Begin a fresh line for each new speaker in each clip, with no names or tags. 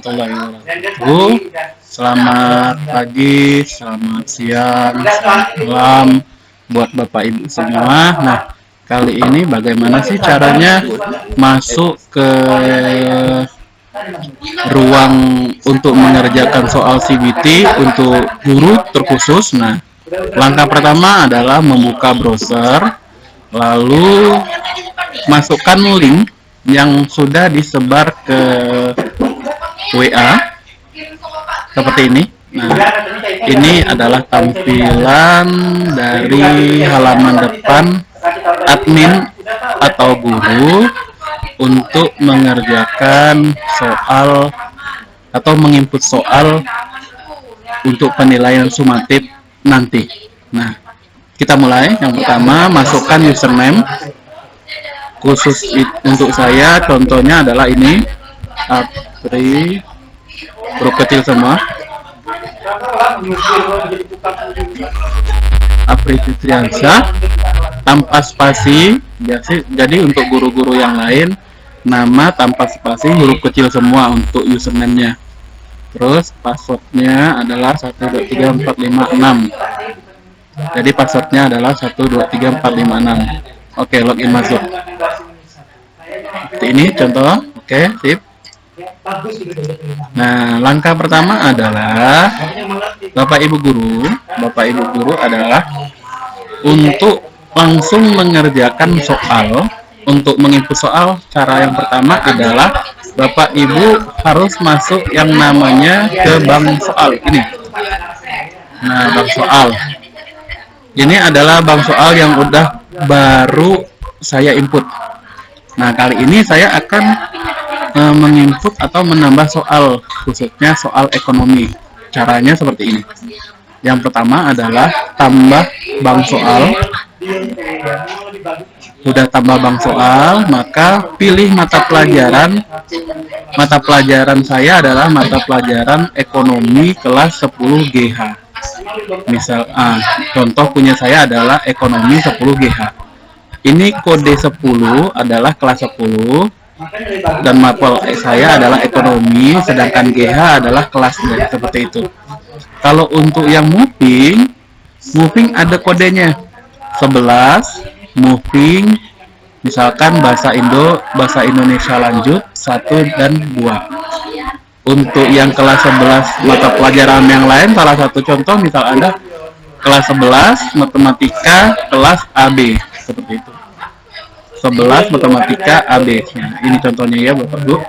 warahmatullahi wabarakatuh. Selamat pagi, selamat siang, selamat malam buat Bapak Ibu semua. Nah, kali ini bagaimana sih caranya masuk ke ruang untuk mengerjakan soal CBT untuk guru terkhusus? Nah, langkah pertama adalah membuka browser, lalu masukkan link yang sudah disebar ke WA seperti ini. Nah, ini adalah tampilan dari halaman depan admin atau guru untuk mengerjakan soal atau menginput soal untuk penilaian sumatif nanti. Nah, kita mulai. Yang pertama, masukkan username. Khusus untuk saya, contohnya adalah ini, Apri, huruf kecil semua, Apri Fitriansyah, tanpa spasi. Jadi untuk guru-guru yang lain, nama tanpa spasi, huruf kecil semua untuk username-nya. Terus passwordnya adalah 123456. Jadi passwordnya adalah 123456. Oke, login masuk. Seperti ini contoh. Oke, sip. Nah, langkah pertama adalah Bapak Ibu guru adalah untuk langsung mengerjakan soal. Untuk menginput soal, cara yang pertama adalah Bapak Ibu harus masuk yang namanya ke bank soal ini. Nah, bank soal ini adalah bank soal yang udah baru saya input. Nah, kali ini saya akan menginput atau menambah soal, khususnya soal ekonomi. Caranya seperti ini. Yang pertama adalah tambah bank soal. Sudah tambah bank soal, maka pilih mata pelajaran. Mata pelajaran saya adalah mata pelajaran ekonomi kelas 10 GH. Misal contoh punya saya adalah ekonomi 10 GH. Ini kode 10 adalah kelas 10 dan mapel saya adalah ekonomi, sedangkan GH adalah kelas D, seperti itu. Kalau untuk yang moving ada kodenya 11, moving misalkan bahasa Indonesia lanjut 1 dan 2. Untuk yang kelas 11 mata pelajaran yang lain, salah satu contoh misal Anda kelas 11 matematika kelas AB, seperti itu. 11 matematika AB. Nah, ini contohnya ya Bapak Ibu.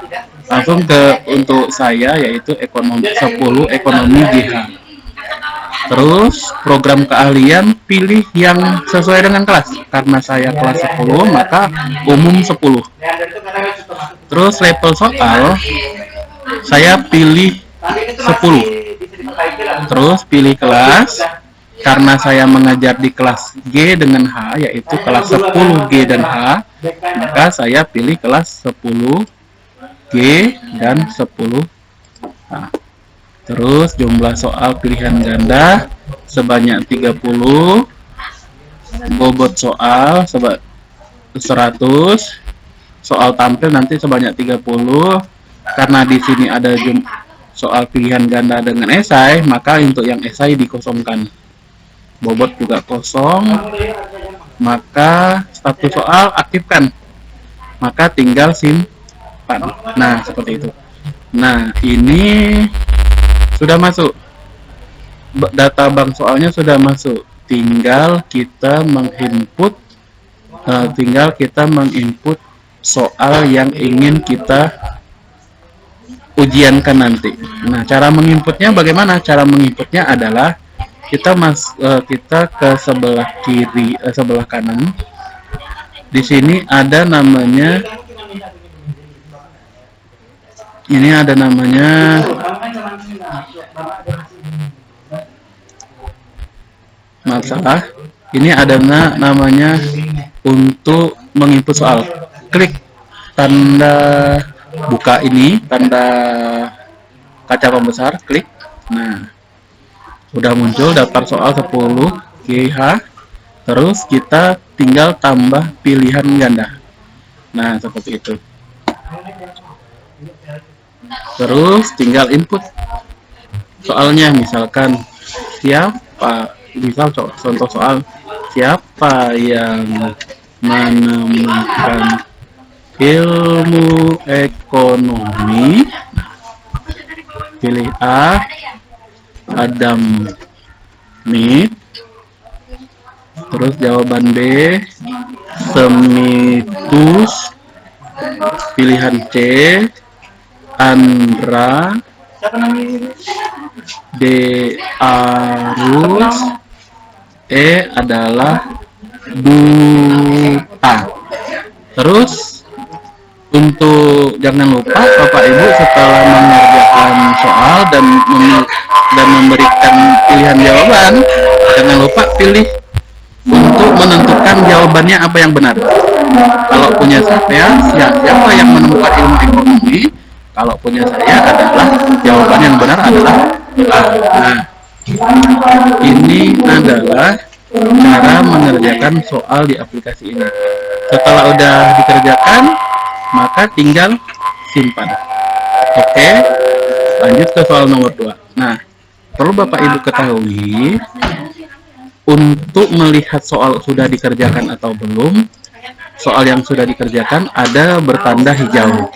Langsung ke untuk saya yaitu ekonomi 10 ekonomi GH. Terus program keahlian pilih yang sesuai dengan kelas. Karena saya kelas 10 maka umum 10. Terus level soal saya pilih 10. Terus pilih kelas. Karena saya mengajar di kelas G dengan H, yaitu kelas 10 G dan H, maka saya pilih kelas 10 G dan 10 H. Terus jumlah soal pilihan ganda sebanyak 30, bobot soal 100, soal tampil nanti sebanyak 30. Karena di sini ada soal pilihan ganda dengan esai, maka untuk yang esai dikosongkan. Bobot juga kosong, maka status soal aktifkan, maka tinggal simpan. Nah, seperti itu. Nah, ini sudah masuk, data bank soalnya sudah masuk, tinggal kita menginput soal yang ingin kita ujiankan nanti. Nah, cara menginputnya bagaimana? Cara menginputnya adalah kita ke sebelah kiri, sebelah kanan. Di sini ada namanya, ini ada namanya masalah. Ini ada namanya untuk menginput soal. Klik tanda buka ini, tanda kaca pembesar, klik. Nah, udah muncul daftar soal 10 GH. Terus kita tinggal tambah pilihan ganda. Nah, seperti itu. Terus tinggal input soalnya, misalkan siapa, misal contoh soal, siapa yang menemukan ilmu ekonomi? Pilih A, Adam Smith. Terus jawaban B, Smithus. Pilihan C, Andra. D, Arus. E adalah Duta. Terus untuk jangan lupa Bapak Ibu setelah mengerjakan soal dan memberikan pilihan jawaban, jangan lupa pilih untuk menentukan jawabannya apa yang benar. Kalau punya saya, siapa yang menemukan ilmu ekonomi? Kalau punya saya adalah jawaban yang benar adalah A. Nah, ini adalah cara mengerjakan soal di aplikasi ini. Setelah udah dikerjakan, maka tinggal simpan. Oke, lanjut ke soal nomor 2. Nah, perlu Bapak Ibu ketahui, untuk melihat soal sudah dikerjakan atau belum, soal yang sudah dikerjakan ada bertanda hijau.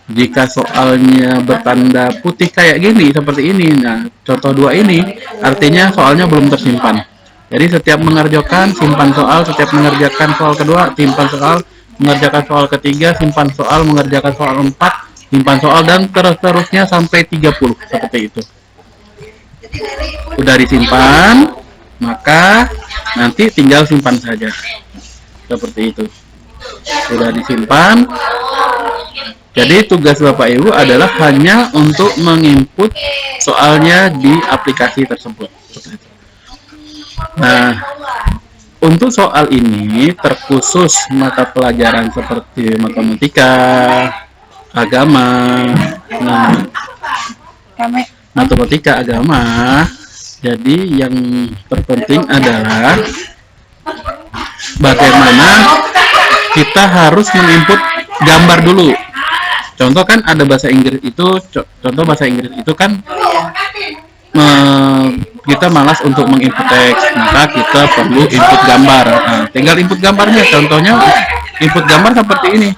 Jika soalnya bertanda putih kayak gini, seperti ini, nah contoh 2 ini artinya soalnya belum tersimpan. Jadi setiap mengerjakan simpan soal, setiap mengerjakan soal kedua simpan soal, mengerjakan soal ketiga simpan soal, mengerjakan soal 4 simpan soal, dan terus-terusnya sampai 30 seperti itu. Udah disimpan, maka nanti tinggal simpan saja seperti itu. Sudah disimpan, jadi tugas Bapak Ibu adalah hanya untuk menginput soalnya di aplikasi tersebut. Nah, untuk soal ini terkhusus mata pelajaran seperti matematika, agama. Nah, matematika, agama. Jadi yang terpenting adalah bagaimana kita harus menginput gambar dulu. Contoh kan ada bahasa Inggris itu, contoh bahasa Inggris itu kan kita malas untuk menginput teks, maka kita perlu input gambar. Nah, tinggal input gambarnya. Contohnya input gambar seperti ini.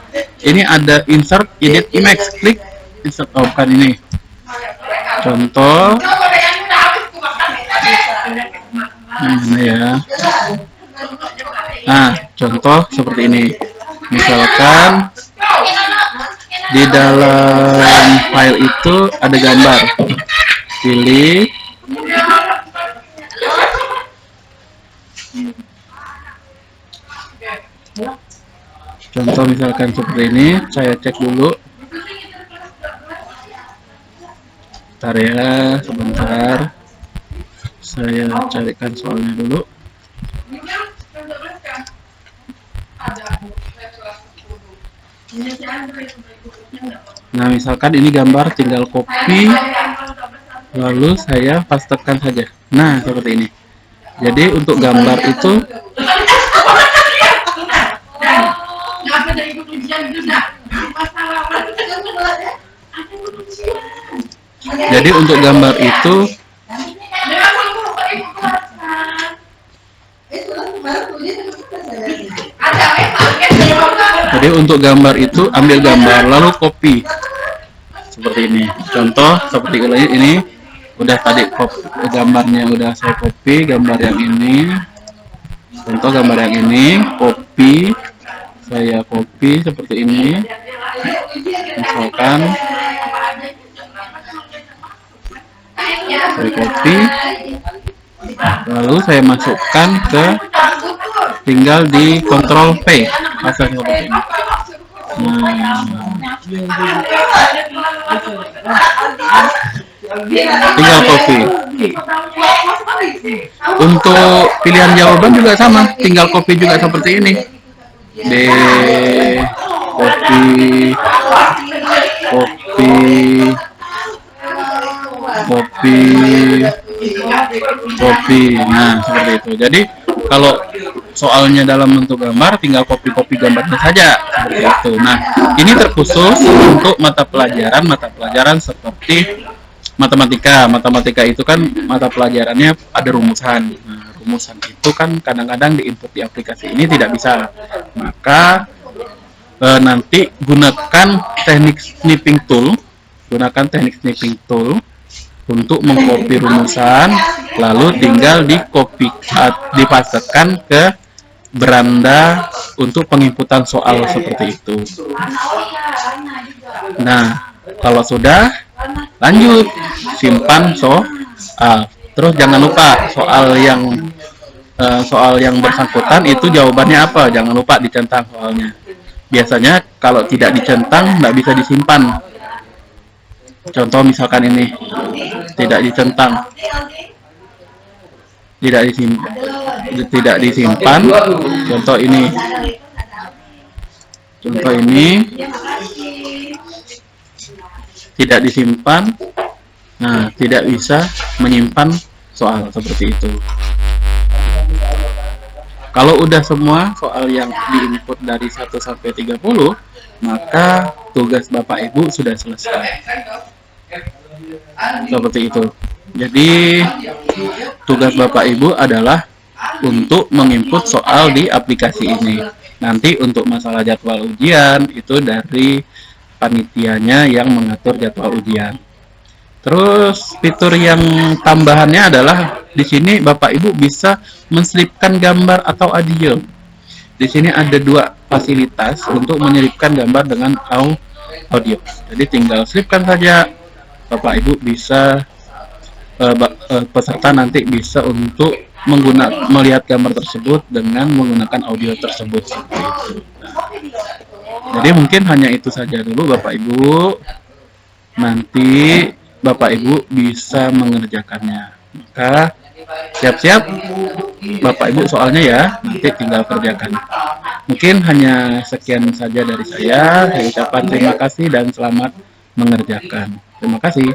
Ini ada insert, edit image, klik insert. Oh, bukan ini. Contoh. Mana ya? Nah, contoh seperti ini. Misalkan di dalam file itu ada gambar. Pilih. Contoh misalkan seperti ini, saya cek dulu. Bentar ya, sebentar. Saya carikan soalnya dulu. Nah, misalkan ini gambar, tinggal copy, lalu saya pastekan saja. Nah, seperti ini. Jadi untuk gambar itu, untuk gambar itu ambil gambar lalu copy seperti ini. Contoh seperti ini udah tadi gambarnya udah saya copy, gambar yang ini. Contoh gambar yang ini, copy, saya copy seperti ini. Misalkan saya copy, lalu saya masukkan ke, tinggal di Ctrl V, pasang seperti ini. Tinggal copy. Untuk pilihan jawaban juga sama, tinggal copy juga seperti ini. D, copy, copy, copy, copy. Nah, seperti itu. Jadi kalau soalnya dalam bentuk gambar, tinggal copy-copy gambarnya saja seperti itu. Nah, ini terkhusus untuk mata pelajaran seperti matematika. Matematika itu kan mata pelajarannya ada rumusan. Nah, rumusan itu kan kadang-kadang diinput di aplikasi ini tidak bisa. Maka nanti gunakan teknik snipping tool untuk mengcopy rumusan, lalu tinggal dipastekan ke beranda untuk penginputan soal seperti itu. Nah, kalau sudah, lanjut simpan soal. Terus jangan lupa soal yang bersangkutan itu jawabannya apa, jangan lupa dicentang soalnya. Biasanya kalau tidak dicentang nggak bisa disimpan. Contoh misalkan ini tidak dicentang, tidak disimpan. Contoh ini tidak disimpan. Nah, tidak bisa menyimpan soal seperti itu. Kalau udah semua soal yang diinput dari 1 sampai 30, maka tugas Bapak Ibu sudah selesai. Seperti itu. Jadi tugas Bapak Ibu adalah untuk menginput soal di aplikasi ini. Nanti untuk masalah jadwal ujian itu dari panitianya yang mengatur jadwal ujian. Terus fitur yang tambahannya adalah di sini Bapak Ibu bisa menselipkan gambar atau audio. Di sini ada 2 fasilitas untuk menyelipkan gambar dengan audio. Jadi tinggal selipkan saja. Bapak Ibu bisa peserta nanti bisa untuk melihat gambar tersebut dengan menggunakan audio tersebut. Jadi mungkin hanya itu saja dulu Bapak Ibu. Nanti Bapak Ibu bisa mengerjakannya. Maka siap-siap Bapak Ibu soalnya ya, nanti tinggal kerjakan. Mungkin hanya sekian saja dari saya. Saya ucapkan terima kasih dan selamat mengerjakan. Terima kasih.